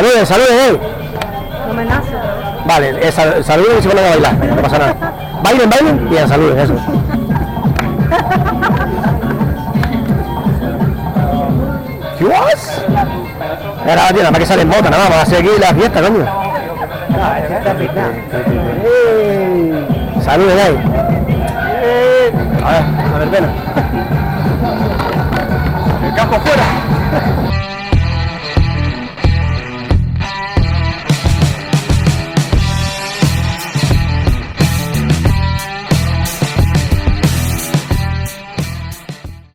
Saluden, saluden, No me nace. Vale, saluden y se ponen a bailar, no pasa nada. Bailen, bailen y ya saluden, eso. ¿Qué was? Ahora, tío, nada más que sale en moto, nada más, vamos a hacer aquí la fiesta, coño. Saluden ahí. A ver, ven.